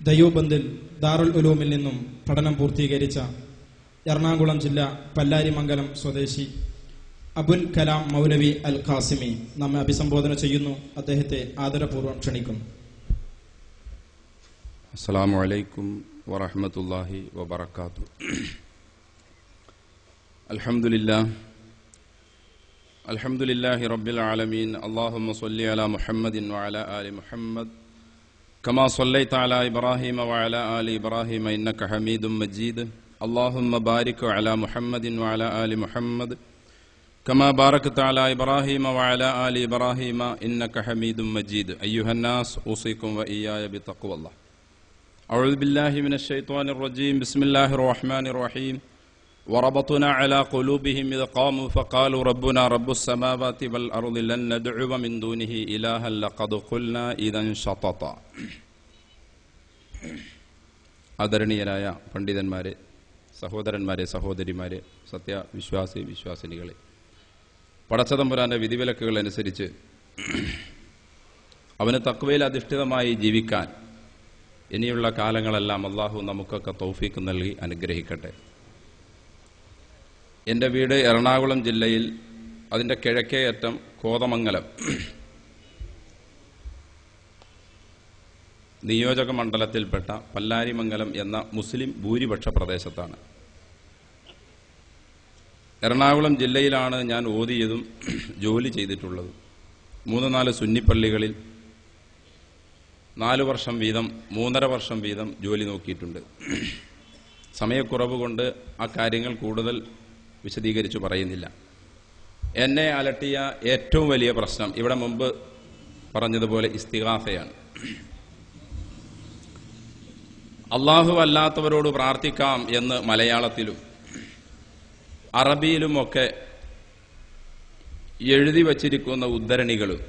ദയൂബന്ദിൽ ദാറുൽ ഉലൂമിൽ നിന്നും പഠനം പൂർത്തീകരിച്ച എറണാകുളം ജില്ല പല്ലാരിമംഗലം സ്വദേശി അബുൽ കലാം മൗലവി അൽ ഖാസിമി നമ്മെ അഭിസംബോധന ചെയ്യുന്നു. അദ്ദേഹത്തെ ആദരപൂർവ്വം ക്ഷണിക്കുന്നു. അസ്സലാമു അലൈക്കും വറഹ്മത്തുള്ളാഹി വബറകാതുഹു. അൽഹംദുലില്ലാഹി റബ്ബിൽ ആലമീൻ. അല്ലാഹുമ്മ സ്വല്ലി അലാ മുഹമ്മദിൻ വഅലാ ആലി മുഹമ്മദ് കമാ സ്വല്ലൈത അലാ ഇബ്രാഹീമ വഅലാ ആലി ഇബ്രാഹീമ ഇന്നക ഹമീദും മജീദ്. അല്ലാഹുമ്മ ബാരിക് അലാ മുഹമ്മദിൻ വഅലാ ആലി മുഹമ്മദ് കമാ ബാറക്ത അലാ ഇബ്രാഹീമ വഅലാ ആലി ഇബ്രാഹീമ ഇന്നക ഹമീദും മജീദ്. അയ്യുഹന്നാസ് ഊസികും വഇയ്യായ ബിത്തഖ്വല്ലാഹ്. അഊദു ബില്ലാഹി മിനശ് ശൈത്വാനിർ റജീം. ബിസ്മില്ലാഹിർ റഹ്മാനിർ റഹീം. وربطنا على قلوبهم إذ قاموا فقالوا ربنا رب السماوات والأرض لن ندعو من دونه إلها لقد قلنا إذا شططا. ആദരണീയരായ പണ്ഡിതന്മാരെ, സഹോദരന്മാരെ, സഹോദരിമാരെ, സത്യവിശ്വാസി വിശ്വാസിനികളെ, പടച്ചതമ്പുരാന്റെ വിധിവിലക്കുകൾ അനുസരിച്ച് അവന് തഖ്വയിൽ അധിഷ്ഠിതമായി ജീവിക്കാൻ ഇനിയുള്ള കാലങ്ങളെല്ലാം അള്ളാഹു നമുക്കൊക്കെ തൗഫീഖ് നൽകി അനുഗ്രഹിക്കട്ടെ. എൻ്റെ വീട് എറണാകുളം ജില്ലയിൽ, അതിൻ്റെ കിഴക്കേ അറ്റം കോതമംഗലം നിയോജക മണ്ഡലത്തിൽപ്പെട്ട പല്ലാരിമംഗലം എന്ന മുസ്ലിം ഭൂരിപക്ഷ പ്രദേശത്താണ്. എറണാകുളം ജില്ലയിലാണ് ഞാൻ ഓതിയതും ജോലി ചെയ്തിട്ടുള്ളതും. 3-4 സുന്നിപ്പള്ളികളിൽ 4 വർഷം വീതം 3.5 വർഷം വീതം ജോലി നോക്കിയിട്ടുണ്ട്. സമയക്കുറവ് കൊണ്ട് ആ കാര്യങ്ങൾ കൂടുതൽ വിശദീകരിച്ചു പറയുന്നില്ല. എന്നെ അലട്ടിയ ഏറ്റവും വലിയ പ്രശ്നം ഇവിടെ മുമ്പ് പറഞ്ഞതുപോലെ ഇസ്തിഗാസയാണ്. അള്ളാഹു അല്ലാത്തവരോട് പ്രാർത്ഥിക്കാം എന്ന് മലയാളത്തിലും അറബിയിലുമൊക്കെ എഴുതി വച്ചിരിക്കുന്ന ഉദ്ധരണികളും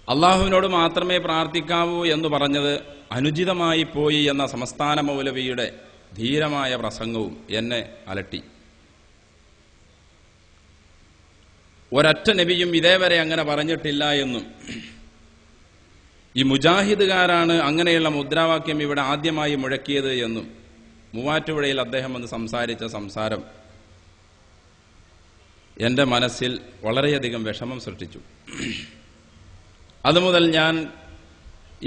അള്ളാഹുവിനോട് മാത്രമേ പ്രാർത്ഥിക്കാവൂ എന്ന് പറഞ്ഞത് അനുചിതമായി പോയി എന്ന സംസ്ഥാന മൗലവിയുടെ ധീരമായ പ്രസംഗവും എന്നെ അലട്ടി. ഒരൊറ്റ നബിയും ഇതേവരെ അങ്ങനെ പറഞ്ഞിട്ടില്ല എന്നും ഈ മുജാഹിദുകാരാണ് അങ്ങനെയുള്ള മുദ്രാവാക്യം ഇവിടെ ആദ്യമായി മുഴക്കിയത് എന്നും മൂവാറ്റുപുഴയിൽ അദ്ദേഹം വന്ന് സംസാരിച്ച സംസാരം എൻ്റെ മനസ്സിൽ വളരെയധികം വിഷമം സൃഷ്ടിച്ചു. അതുമുതൽ ഞാൻ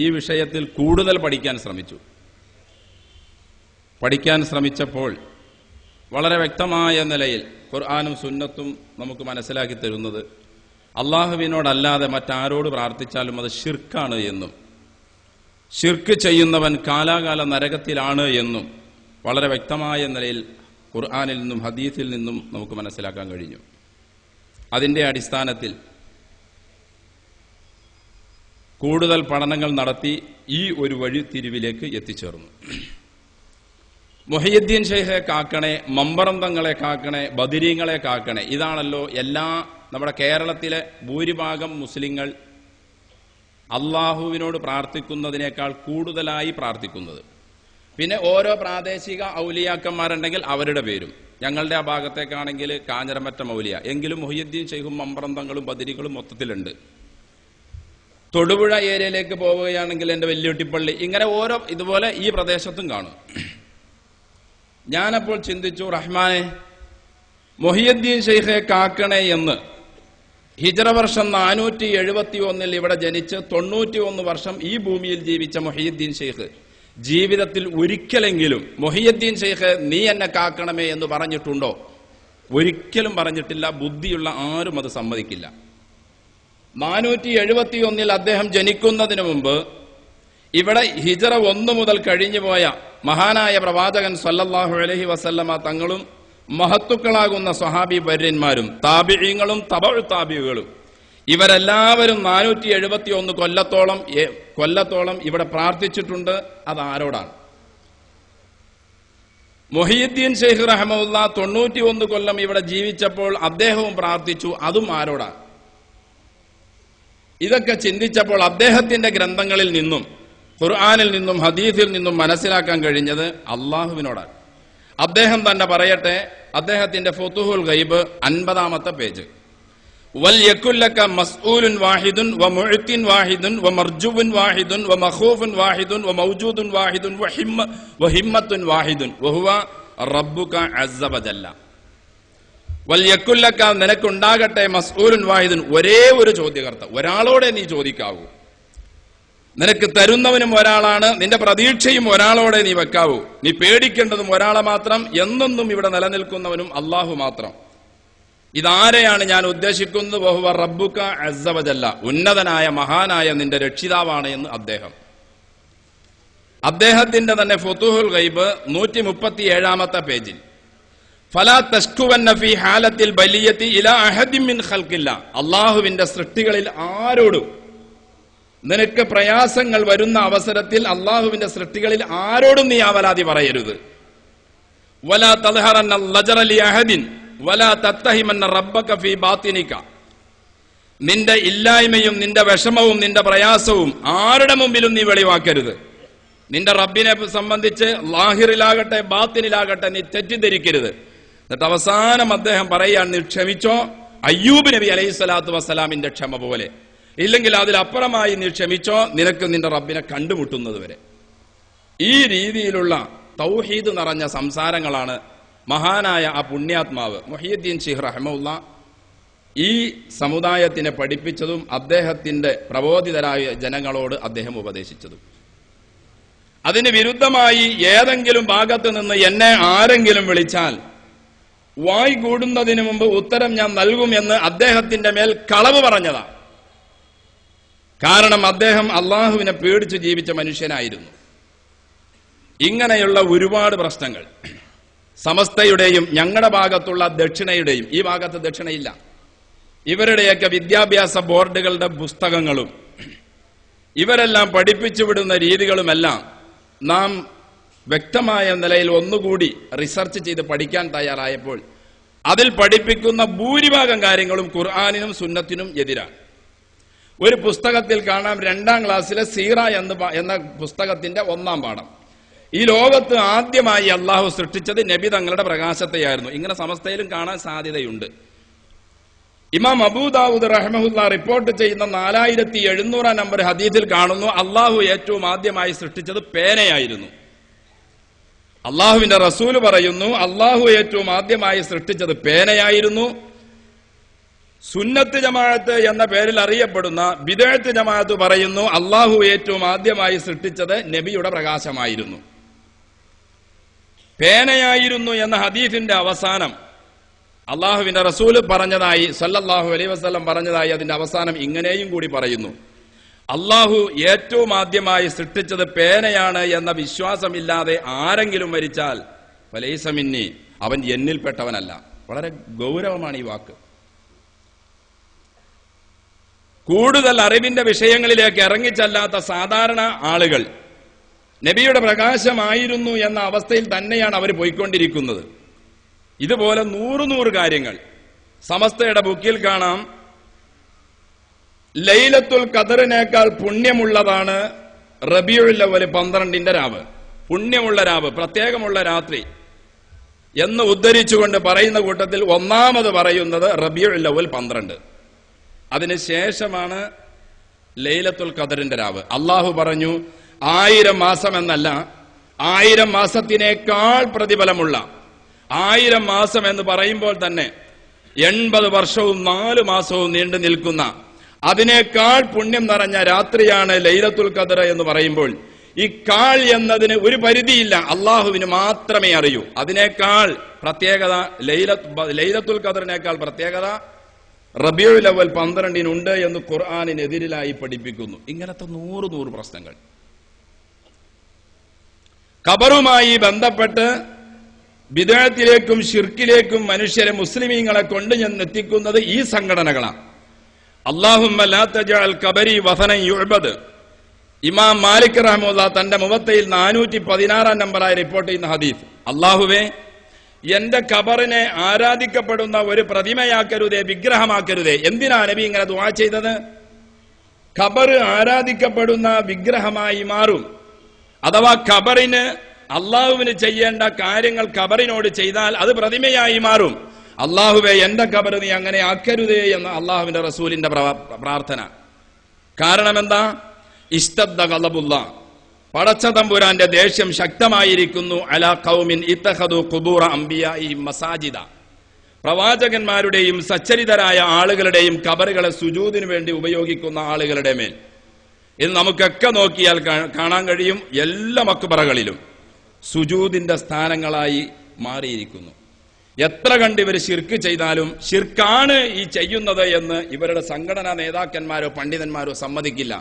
ഈ വിഷയത്തിൽ കൂടുതൽ പഠിക്കാൻ ശ്രമിച്ചപ്പോൾ വളരെ വ്യക്തമായ നിലയിൽ ഖുർആനും സുന്നത്തും നമുക്ക് മനസ്സിലാക്കി തരുന്നത് അള്ളാഹുവിനോടല്ലാതെ മറ്റാരോട് പ്രാർത്ഥിച്ചാലും അത് ശിർക്കാണ് എന്നും ശിർക്ക് ചെയ്യുന്നവൻ കാലാകാല നരകത്തിലാണ് എന്നും വളരെ വ്യക്തമായ നിലയിൽ ഖുർആനിൽ നിന്നും ഹദീസിൽ നിന്നും നമുക്ക് മനസ്സിലാക്കാൻ കഴിഞ്ഞു. അതിൻ്റെ അടിസ്ഥാനത്തിൽ കൂടുതൽ പഠനങ്ങൾ നടത്തി ഈ ഒരു വഴിത്തിരിവിലേക്ക് എത്തിച്ചേർന്നു. മുഹയ്യിദ്ദീൻ ഷെയ്ഖെ കാക്കണേ, മമ്പറം തങ്ങളെ കാക്കണേ, ബദരീങ്ങളെ കാക്കണേ, ഇതാണല്ലോ നമ്മുടെ കേരളത്തിലെ ഭൂരിഭാഗം മുസ്ലിങ്ങൾ അള്ളാഹുവിനോട് പ്രാർത്ഥിക്കുന്നതിനേക്കാൾ കൂടുതലായി പ്രാർത്ഥിക്കുന്നത്. പിന്നെ ഓരോ പ്രാദേശിക ഔലിയാക്കന്മാരുണ്ടെങ്കിൽ അവരുടെ പേരും. ഞങ്ങളുടെ ആ ഭാഗത്തേക്കാണെങ്കിൽ കാഞ്ഞിരമറ്റ മൗലിയ, എങ്കിലും മുഹയ്യിദ്ദീൻ ഷെയ്ഖും മമ്പറം തങ്ങളും ബദരികളും മൊത്തത്തിലുണ്ട്. തൊടുപുഴ ഏരിയയിലേക്ക് പോവുകയാണെങ്കിൽ എൻ്റെ വെല്ലുട്ടിപ്പള്ളി, ഇങ്ങനെ ഓരോ ഇതുപോലെ ഈ പ്രദേശത്തും കാണും. ഞാനപ്പോൾ ചിന്തിച്ചു, റഹ്മാനെ, മുഹയ്യിദ്ദീൻ ഷെയ്ഖെ കാക്കണേ എന്ന് ഹിജ്റ വർഷം 471 ഇവിടെ ജനിച്ച് 91 വർഷം ഈ ഭൂമിയിൽ ജീവിച്ച മുഹയ്യിദ്ദീൻ ഷെയ്ഖ് ജീവിതത്തിൽ ഒരിക്കലെങ്കിലും മുഹയ്യിദ്ദീൻ ഷെയ്ഖ് നീ എന്നെ കാക്കണമേ എന്ന് പറഞ്ഞിട്ടുണ്ടോ? ഒരിക്കലും പറഞ്ഞിട്ടില്ല. ബുദ്ധിയുള്ള ആരും അത് സമ്മതിക്കില്ല. 471 അദ്ദേഹം ജനിക്കുന്നതിന് മുമ്പ് ഇവിടെ ഹിജ്റ 1 മുതൽ കഴിഞ്ഞുപോയ മഹാനായ പ്രവാചകൻ സല്ലല്ലാഹു അലൈഹി വസല്ലമ തങ്ങളും മഹത്തുക്കളാകുന്ന സ്വഹാബി വര്യന്മാരും താബിഈങ്ങളും തബഉ താബിഈകളും ഇവരെല്ലാവരും 471 കൊല്ലത്തോളം ഇവിടെ പ്രാർത്ഥിച്ചിട്ടുണ്ട്. അത് ആരോടാണ്? മുഹയ്യിദ്ദീൻ ഷെയ്ഖ് റഹ്മത്തുള്ളാ 91 കൊല്ലം ഇവിടെ ജീവിച്ചപ്പോൾ അദ്ദേഹവും പ്രാർത്ഥിച്ചു. അതും ആരോടാണ്? ഇതൊക്കെ ചിന്തിച്ചപ്പോൾ അദ്ദേഹത്തിന്റെ ഗ്രന്ഥങ്ങളിൽ നിന്നും ഖുർആനിൽ നിന്നും ഹദീസിൽ നിന്നും മനസ്സിലാക്കാൻ കഴിഞ്ഞത് അള്ളാഹുവിനോടാണ്. അദ്ദേഹം തന്നെ പറയട്ടെ, അദ്ദേഹത്തിന്റെ ഫുതുഹുൽ ഗൈബ് 50-ാമത്തെ പേജ്, വൽയകുല്ലക മസ്ഊലുൻ വാഹിദുൻ വമുഅ്തിൻ വാഹിദുൻ വമർജുവുൻ വാഹിദുൻ വമഖൂഫുൻ വാഹിദുൻ വമൗജൂദുൻ വാഹിദുൻ വഹിമ്മത്തുൻ വാഹിദുൻ വഹുവ റബ്ബുക അസ്സ വജല്ല. വൽയകുല്ലക നിനക്കുണ്ടാകട്ടെ മസ്ഊലുൻ വാഹിദുൻ ഒരേ ഒരു ചോദ്യകർത്ത, ഒരാളോടെ നീ ചോദിക്കാവൂ. നിനക്ക് തരുന്നവനും ഒരാളാണ്, നിന്റെ പ്രതീക്ഷയും ഒരാളോടെ നീ വെക്കാവൂ. നീ പേടിക്കേണ്ടതും ഒരാളെ മാത്രം, എന്നെന്നും ഇവിടെ നിലനിൽക്കുന്നവനും അല്ലാഹു മാത്രം. ഇതാരെയാണ് ഞാൻ ഉദ്ദേശിക്കുന്നത്? വഹുവ റബ്ബുക അസ്സ വജല്ല, ഉന്നതനായ മഹാനായ നിന്റെ രക്ഷിതാവാണ് എന്ന് അദ്ദേഹത്തിന്റെ തന്നെ ഫുതൂഹുൽ ഗൈബ് 137 പേജിൽ ഫലാ തശ്കുവന്ന ഫീ ഹാലത്തിൽ ബലിയത്തി ഇലാ അഹദിൻ മിൻ ഖൽഖില്ല, അല്ലാഹുവിന്റെ സൃഷ്ടികളിൽ ആരോടും നിനക്ക് പ്രയാസങ്ങൾ വരുന്ന അവസരത്തിൽ അല്ലാഹുവിന്റെ സൃഷ്ടികളിൽ ആരോടും നീ ആവലാതി പറയരുത്. വലാ തദ്ഹറന്ന ലജറ ലി അഹദിൻ വലാ തത്തഹിമന്ന റബ്ബക ഫീ ബാത്തിനിക, നിന്റെ ഇല്ലായ്മയും നിന്റെ വിഷമവും നിന്റെ പ്രയാസവും ആരുടെ മുമ്പിലും നീ വെളിവാക്കരുത്. നിന്റെ റബ്ബിനെ സംബന്ധിച്ച് ലാഹിറിലാകട്ടെ ബാത്തിനിലാകട്ടെ നീ തെറ്റിദ്ധരിക്കരുത്. എന്നിട്ട് അവസാനം അദ്ദേഹം പറയാൻ, നീ ക്ഷമിച്ചോ, അയ്യൂബ് നബി അലൈഹി സ്വലാത്തു വസ്സലാമിന്റെ ക്ഷമ പോലെ, ഇല്ലെങ്കിൽ അതിലപ്പുറമായി നീ ക്ഷമിച്ചോ, നിനക്ക് നിന്റെ റബ്ബിനെ കണ്ടുമുട്ടുന്നത് വരെ. ഈ രീതിയിലുള്ള തൗഹീദ് നിറഞ്ഞ സംസാരങ്ങളാണ് മഹാനായ ആ പുണ്യാത്മാവ് മുഹ്യിദ്ദീൻ ശിഹ് റഹ്മത്തുള്ളാ ഈ സമുദായത്തിനെ പഠിപ്പിച്ചതും അദ്ദേഹത്തിന്റെ പ്രബോധിതരായ ജനങ്ങളോട് അദ്ദേഹം ഉപദേശിച്ചതും. അതിന് വിരുദ്ധമായി ഏതെങ്കിലും ഭാഗത്ത് നിന്ന് എന്നെ ആരെങ്കിലും വിളിച്ചാൽ വായ് കൂടുന്നതിന് മുമ്പ് ഉത്തരം ഞാൻ നൽകുമെന്ന് അദ്ദേഹത്തിന്റെ മേൽ കളവ് പറഞ്ഞതാണ്. കാരണം അദ്ദേഹം അള്ളാഹുവിനെ പേടിച്ച് ജീവിച്ച മനുഷ്യനായിരുന്നു. ഇങ്ങനെയുള്ള ഒരുപാട് പ്രശ്നങ്ങൾ സമസ്തയുടെയും ഞങ്ങളുടെ ഭാഗത്തുള്ള ദക്ഷിണയുടെയും, ഈ ഭാഗത്ത് ദക്ഷിണയില്ല, ഇവരുടെയൊക്കെ വിദ്യാഭ്യാസ ബോർഡുകളുടെ പുസ്തകങ്ങളും ഇവരെല്ലാം പഠിപ്പിച്ചു വിടുന്ന രീതികളുമെല്ലാം നാം വ്യക്തമായ നിലയിൽ ഒന്നുകൂടി റിസർച്ച് ചെയ്ത് പഠിക്കാൻ തയ്യാറായപ്പോൾ അതിൽ പഠിപ്പിക്കുന്ന ഭൂരിഭാഗം കാര്യങ്ങളും ഖുർആനിനും സുന്നത്തിനും എതിരാണ്. ഒരു പുസ്തകത്തിൽ കാണാം 2ാം ക്ലാസ്സിലെ സീറ എന്ന പുസ്തകത്തിന്റെ 1ാം പാഠം, ഈ ലോകത്ത് ആദ്യമായി അള്ളാഹു സൃഷ്ടിച്ചത് നബി തങ്ങളുടെ പ്രകാശത്തെയായിരുന്നു. ഇങ്ങനെ സമസ്തയിലും കാണാൻ സാധ്യതയുണ്ട്. ഇമാം അബൂദാവൂദ് റഹ്മഹുല്ലാ റിപ്പോർട്ട് ചെയ്യുന്ന 4700 നമ്പർ ഹദീസിൽ കാണുന്നു, അള്ളാഹു ഏറ്റവും ആദ്യമായി സൃഷ്ടിച്ചത് പേനയായിരുന്നു. അള്ളാഹുവിന്റെ റസൂല് പറയുന്നു, അള്ളാഹു ഏറ്റവും ആദ്യമായി സൃഷ്ടിച്ചത് പേനയായിരുന്നു. സുന്നത്ത് ജമാഅത്ത് എന്ന പേരിൽ അറിയപ്പെടുന്ന ബിദ്അത്ത് ജമാഅത്ത് പറയുന്നു, അള്ളാഹു ഏറ്റവും ആദ്യമായി സൃഷ്ടിച്ചത് നബിയുടെ പ്രകാശമായിരുന്നു, പേനയായിരുന്നു എന്ന ഹദീസിന്റെ അവസാനം അള്ളാഹുവിന്റെ റസൂല് പറഞ്ഞതായി സല്ലല്ലാഹു അലൈഹി വസല്ലം പറഞ്ഞതായി അതിന്റെ അവസാനം ഇങ്ങനെയും കൂടി പറയുന്നു, അള്ളാഹു ഏറ്റവും ആദ്യമായി സൃഷ്ടിച്ചത് പേനയാണ് എന്ന വിശ്വാസമില്ലാതെ ആരെങ്കിലും മരിച്ചാൽ ഫലൈസ മിന്നി, അവൻ എന്നിൽപ്പെട്ടവനല്ല. വളരെ ഗൗരവമാണ് ഈ വാക്ക്. കൂടുതൽ അറിവിന്റെ വിഷയങ്ങളിലേക്ക് ഇറങ്ങിച്ചല്ലാത്ത സാധാരണ ആളുകൾ നബിയുടെ പ്രകാശമായിരുന്നു എന്ന അവസ്ഥയിൽ തന്നെയാണ് അവർ പോയിക്കൊണ്ടിരിക്കുന്നത്. ഇതുപോലെ 100 കാര്യങ്ങൾ സമസ്തയുടെ ബുക്കിൽ കാണാം. ലൈലത്തുൽ ഖദറിനേക്കാൾ പുണ്യമുള്ളതാണ് റബീഉൽ അവ്വൽ 12ന്റെ രാവ്, പുണ്യമുള്ള രാവ്, പ്രത്യേകമുള്ള രാത്രി എന്ന് ഉദ്ധരിച്ചുകൊണ്ട് പറയുന്ന കൂട്ടത്തിൽ ഒന്നാമത് പറയുന്നത് റബീഉൽ അവ്വൽ 12. അതിനുശേഷമാണ് ലൈലത്തുൽ ഖദറിന്റെ രാവ്. അള്ളാഹു പറഞ്ഞു 1000 മാസം എന്നല്ല, 1000 മാസത്തിനേക്കാൾ പ്രതിഫലമുള്ള 1000 മാസം എന്ന് പറയുമ്പോൾ തന്നെ 80 വർഷവും 4 മാസവും നീണ്ടു നിൽക്കുന്ന അതിനേക്കാൾ പുണ്യം നിറഞ്ഞ രാത്രിയാണ് ലൈലത്തുൽ ഖദർ എന്ന് പറയുമ്പോൾ ഈ കാൾ എന്നതിന് ഒരു പരിധിയില്ല, അള്ളാഹുവിന് മാത്രമേ അറിയൂ. അതിനേക്കാൾ പ്രത്യേകത ലൈലത്തുൽ ഖദറിനേക്കാൾ പ്രത്യേകത റബീഉൽ അവ്വൽ 12 എന്ന് ഖുർആനിനെതിരായി പഠിപ്പിക്കുന്നു. ഇങ്ങനത്തെ 100 പ്രശ്നങ്ങൾ. ഖബറുമായി ബന്ധപ്പെട്ട് ബിദ്അത്തിലേക്കും ശിർക്കിലേക്കും മനുഷ്യരെ മുസ്ലിമീങ്ങളെ കൊണ്ട് എത്തിക്കുന്നത് ഈ സംഘടനകളാണ്. അല്ലാഹുമ്മ ലാ തജഅൽ ഖബരി വസനൻ യുഅബദ്. ഇമാം മാലിക് റഹ്മത്തുള്ളാ തന്റെ മുവത്തയിൽ 416 നമ്പറായി റിപ്പോർട്ട് ചെയ്യുന്ന ഹദീസ്, അല്ലാഹുവേ എന്റെ ഖബറിനെ ആരാധിക്കപ്പെടുന്ന ഒരു പ്രതിമയാക്കരുതേ, വിഗ്രഹമാക്കരുതേ. എന്തിനാ നബി ഇങ്ങനെ ദുആ ചെയ്തത്? ഖബർ ആരാധിക്കപ്പെടുന്ന വിഗ്രഹമായി മാറും, അഥവാ ഖബറിന് അള്ളാഹുവിന് ചെയ്യേണ്ട കാര്യങ്ങൾ ഖബറിനോട് ചെയ്താൽ അത് പ്രതിമയായി മാറും. അള്ളാഹുവേ എന്റെ ഖബർ നീ അങ്ങനെ ആക്കരുതേ എന്ന അള്ളാഹുവിന്റെ റസൂലിന്റെ പ്രാർത്ഥന. കാരണം എന്താ? ഇസ്തദ്ദ ഖളബുല്ല, പടച്ച തമ്പുരാന്റെ ദേഷ്യം ശക്തമായിരിക്കുന്നു. അലാ ഖൗമിൻ ഇത്തഖദു ഖുബൂറ അംബിയാഇഹിം മസാജിദ, പ്രവാചകന്മാരുടെയും സച്ചരിതരായ ആളുകളുടെയും ഖബറുകളെ സുജൂദിനു വേണ്ടി ഉപയോഗിക്കുന്ന ആളുകളുടെ മേൽ. ഇത് നമുക്കൊക്കെ നോക്കിയാൽ കാണാൻ കഴിയും. എല്ലാ മക്ബറകളിലും സുജൂദിന്റെ സ്ഥാനങ്ങളായി മാറിയിരിക്കുന്നു. എത്ര കണ്ട് ഇവർ ശിർക്ക് ചെയ്താലും ശിർക്കാണ് ഈ ചെയ്യുന്നത് എന്ന് ഇവരുടെ സംഘടനാ നേതാക്കന്മാരോ പണ്ഡിതന്മാരോ സമ്മതിക്കില്ല.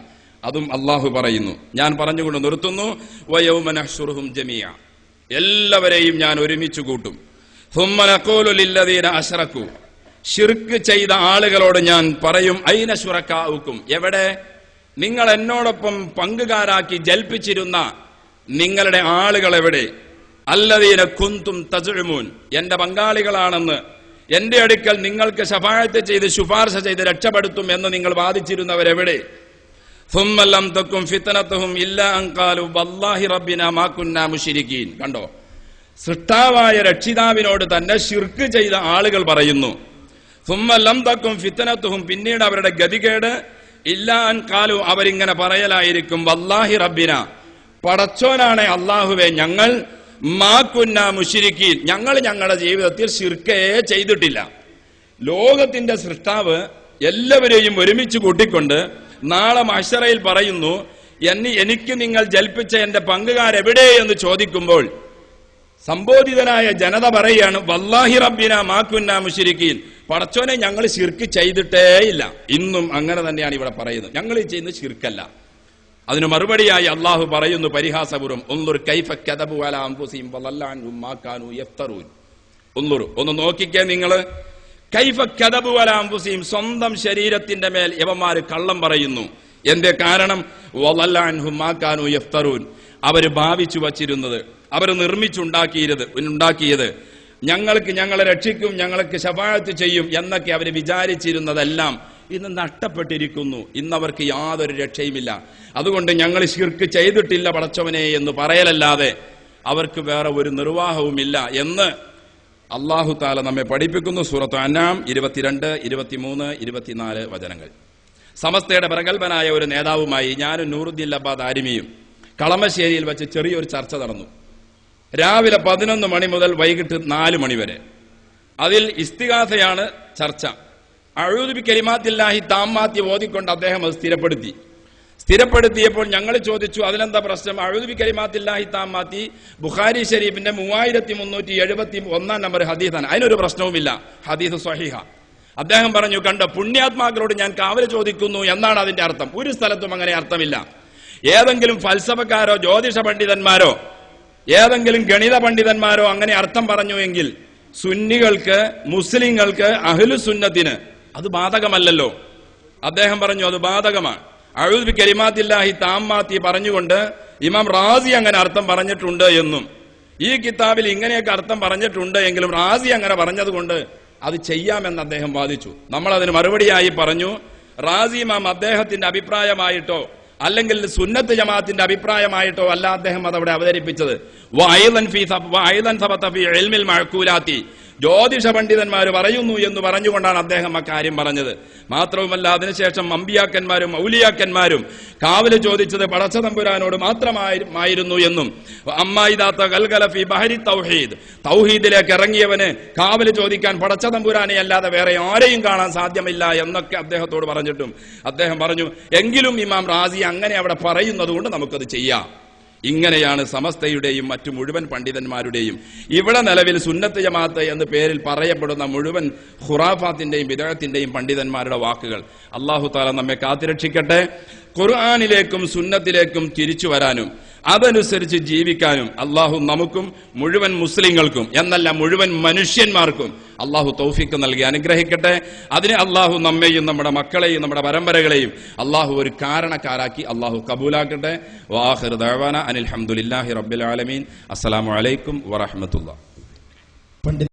അതും അള്ളാഹു പറയുന്നു. ഞാൻ പറഞ്ഞുകൊണ്ട് നിർത്തുന്നു. വയൗമ നഹ്ശുറുഹും ജമീഅ, എല്ലാവരെയും ഞാൻ ഒരുമിച്ച് കൂട്ടും. സുമ്മ നഖൂലു ലില്ലദീന അശ്റകൂ, ശിർക്ക് ചെയ്ത ആളുകളോട് ഞാൻ പറയും, ഐന ശുറകാഉക്കും, എവിടെ നിങ്ങൾ എന്നോടൊപ്പം പങ്കുകാരാക്കി ജൽപ്പിച്ചിരുന്ന നിങ്ങളുടെ ആളുകൾ എവിടെ? അല്ലദീന കുന്തും തസ്ഉമൂൻ, എന്റെ പങ്കാളികളാണെന്ന് എന്റെ അടുക്കൽ നിങ്ങൾക്ക് ശഫാഅത്ത് ചെയ്ത് ശുപാർശ ചെയ്ത് രക്ഷപ്പെടുത്തും എന്ന് നിങ്ങൾ വാദിച്ചിരുന്നവരെവിടെ? സുമ്മ ലം തകും ഫിത്നതുഹും ഇല്ലാ അൻ ഖാലു വല്ലാഹി റബ്ബിനാ മാ കുന്നാ മുശ്രികീൻ. കണ്ടോ, സൃഷ്ടാവായ രക്ഷിതാവിനോട് തന്നെ ശിർക്ക് ചെയ്ത ആളുകൾ പറയുന്നു. സുമ്മ ലം തകും ഫിത്നതുഹും, പിന്നീട് അവരുടെ ഗതികേട് ഇല്ലാ അൻ ഖാലു, അവരിങ്ങനെ പറയലായിരിക്കും, വല്ലാഹി റബ്ബിനാ, പടച്ചോനാണ് അല്ലാഹുവേ, ഞങ്ങൾ മാ കുന്നാ മുശ്രികീൻ, ഞങ്ങൾ ഞങ്ങളുടെ ജീവിതത്തിൽ ശിർക്കേ ചെയ്തിട്ടില്ല. ലോകത്തിന്റെ സൃഷ്ടാവ് എല്ലാവരെയും ഒരുമിച്ച് കൂട്ടിക്കൊണ്ട് നാളെ മഹ്ശറയിൽ പറയുന്നു, എനിക്ക് നിങ്ങൾ ജൽപ്പിച്ച എന്റെ പങ്കുകാരെവിടെ എന്ന് ചോദിക്കുമ്പോൾ സംബോധിതനായ ജനത പറയാണ്, വല്ലാഹി റബ്ബിനാ മാ കുന്നാ മുശ്രികീൻ, പടച്ചോനെ ഞങ്ങൾ ശിർക്ക് ചെയ്തിട്ടേ ഇല്ല. ഇന്നും അങ്ങനെ തന്നെയാണ് ഇവിടെ പറയുന്നത്, ഞങ്ങൾ ഈ ചെയ്യുന്നത് ശിർക്കല്ല. അതിന് മറുപടിയായി അള്ളാഹു പറയുന്നു പരിഹാസപൂർവ്വം, ഉൻദുർ കൈഫ കദബു അലാ അൻഫുസിഹിം വളല്ല അൻഹും മാ കാനൂ യഫ്തറൂൻ. ഉൻദുർ, ഒന്ന് നോക്കിക്കേ നിങ്ങൾ, കൈഫ കദബു അലാ അൻഫുസിഹിം, സ്വന്തം ശരീരത്തിന്റെ മേൽ യവന്മാര് കള്ളം പറയുന്നു. എന്റെ കാരണം വളല്ല അൻഹും മാ കാനൂ യഫ്തറൂൻ, അവര് ഭാവിച്ചു വച്ചിരുന്നത്, അവർ നിർമ്മിച്ചുണ്ടാക്കിയത് ഞങ്ങൾക്ക് ഞങ്ങളെ രക്ഷിക്കും, ഞങ്ങൾക്ക് ശഫാഅത്ത് ചെയ്യും എന്നൊക്കെ അവർ വിചാരിച്ചിരുന്നതെല്ലാം ഇന്ന് നഷ്ടപ്പെട്ടിരിക്കുന്നു. ഇന്നവർക്ക് യാതൊരു രക്ഷയുമില്ല. അതുകൊണ്ട് ഞങ്ങൾ ശിർക്ക് ചെയ്തിട്ടില്ല പടച്ചവനെ എന്ന് പറയലല്ലാതെ അവർക്ക് വേറെ ഒരു നിർവാഹവുമില്ല എന്ന് അല്ലാഹു തആല നമ്മെ പഠിപ്പിക്കുന്നു. സൂറത്ത് അൻആം 22, 23, 24 വചനങ്ങൾ. സമസ്തയുടെ പ്രഗൽഭനായ ഒരു നേതാവുമായി ഞാനും നൂറുദ്ദീൻ അബ്ബാദ് ആരിമിയും കളമശ്ശേരിയിൽ വെച്ച് ചെറിയൊരു ചർച്ച നടന്നു. രാവിലെ 11 മണി മുതൽ വൈകിട്ട് 4 മണി വരെ. അതിൽ ഇസ്തിഗാസയാണ് ചർച്ച. അഊദു ബി കലിമാത്തില്ലാഹി താമ്മാത്തി ഓതിക്കൊണ്ട് അദ്ദേഹം അത് സ്ഥിരപ്പെടുത്തിയപ്പോൾ ഞങ്ങൾ ചോദിച്ചു, അതിലെന്താ പ്രശ്നം? അഊദു ബി കലിമാത്തില്ലാഹി താമ്മാത്തി ബുഖാരി ഷരീഫിന്റെ 3371 നമ്പർ ഹദീസാണ്, അതിനൊരു പ്രശ്നവുമില്ല, ഹദീസ് സ്വഹീഹ. അദ്ദേഹം പറഞ്ഞു, കണ്ടോ, പുണ്യാത്മാക്കളോട് ഞാൻ കാവല് ചോദിക്കുന്നു എന്നാണ് അതിന്റെ അർത്ഥം. ഒരു സ്ഥലത്തും അങ്ങനെ അർത്ഥമില്ല. ഏതെങ്കിലും ഫൽസഫക്കാരോ ജ്യോതിഷ പണ്ഡിതന്മാരോ ഏതെങ്കിലും ഗണിത പണ്ഡിതന്മാരോ അങ്ങനെ അർത്ഥം പറഞ്ഞുവെങ്കിൽ സുന്നികൾക്ക്, മുസ്ലിങ്ങൾക്ക്, അഹ്ലു സുന്നത്തിന് അത് ബാധകമല്ലല്ലോ. അദ്ദേഹം പറഞ്ഞു അത് ബാധകമാണ്. അഊദു ബി കലിമാത്തില്ലാഹി താമ്മാത്തി പറഞ്ഞുകൊണ്ട് ഇമാം റാസി അങ്ങനെ അർത്ഥം പറഞ്ഞിട്ടുണ്ട് എന്നും ഈ കിതാബിൽ ഇങ്ങനെയൊക്കെ അർത്ഥം പറഞ്ഞിട്ടുണ്ട് എങ്കിലും റാസി അങ്ങനെ പറഞ്ഞതുകൊണ്ട് അത് ചെയ്യാമെന്ന് അദ്ദേഹം വാദിച്ചു. നമ്മൾ അതിന് മറുപടിയായി പറഞ്ഞു, റാസി ഇമാം അദ്ദേഹത്തിന്റെ അഭിപ്രായമായിട്ടോ അല്ലെങ്കിൽ സുന്നത്ത് ജമാഅത്തിന്റെ അഭിപ്രായമായിട്ടോ അല്ല അദ്ദേഹം അതവിടെ അവതരിപ്പിച്ചത്. ജ്യോതിഷ പണ്ഡിതന്മാർ പറയുന്നു എന്ന് പറഞ്ഞുകൊണ്ടാണ് അദ്ദേഹം അക്കാര്യം പറഞ്ഞത്. മാത്രവുമല്ല, അതിനുശേഷം അമ്പിയാക്കന്മാരും ഔലിയാക്കന്മാരും കാവല് ചോദിച്ചത് പടച്ച തമ്പുരാനോട് മാത്രമായിരുന്നു എന്നും തൗഹീദിലേക്ക് ഇറങ്ങിയവന് കാവല് ചോദിക്കാൻ പടച്ച തമ്പുരാനെ അല്ലാതെ വേറെ ആരെയും കാണാൻ സാധ്യമല്ല എന്നൊക്കെ അദ്ദേഹത്തോട് പറഞ്ഞിട്ടും അദ്ദേഹം പറഞ്ഞു, എങ്കിലും ഇമാം റാസി അങ്ങനെ അവിടെ പറയുന്നത് കൊണ്ട് നമുക്കത് ചെയ്യാം. ഇങ്ങനെയാണ് സമസ്തയുടെയും മറ്റു മുഴുവൻ പണ്ഡിതന്മാരുടെയും ഇവിടെ നിലവിൽ സുന്നത്ത് ജമാഅത്ത് എന്ന് പേരിൽ പറയപ്പെടുന്ന മുഴുവൻ ഖുറാഫാത്തിന്റെയും ബിദ്അത്തിന്റെയും പണ്ഡിതന്മാരുടെ വാക്കുകൾ. അല്ലാഹു തആല നമ്മെ കാത്തുരക്ഷിക്കട്ടെ. ഖുർആനിലേക്കും സുന്നത്തിലേക്കും തിരിച്ചു വരാനും അതനുസരിച്ച് ജീവിക്കാനും അല്ലാഹു നമുക്കും മുഴുവൻ മുസ്ലിങ്ങൾക്കും എന്നല്ല മുഴുവൻ മനുഷ്യന്മാർക്കും അല്ലാഹു തൗഫീഖ് നൽകി അനുഗ്രഹിക്കട്ടെ. അതിന് അല്ലാഹു നമ്മെയും നമ്മുടെ മക്കളെയും നമ്മുടെ പരമ്പരകളെയും അല്ലാഹു ഒരു കാരണക്കാരാക്കി അല്ലാഹു കബൂലാക്കട്ടെ. വാഖിറു ദഅവാന അനിൽ ഹംദുലില്ലാഹി റബ്ബിൽ ആലമീൻ. അസ്സലാമു അലൈക്കും വറഹ്മത്തുള്ളാഹി.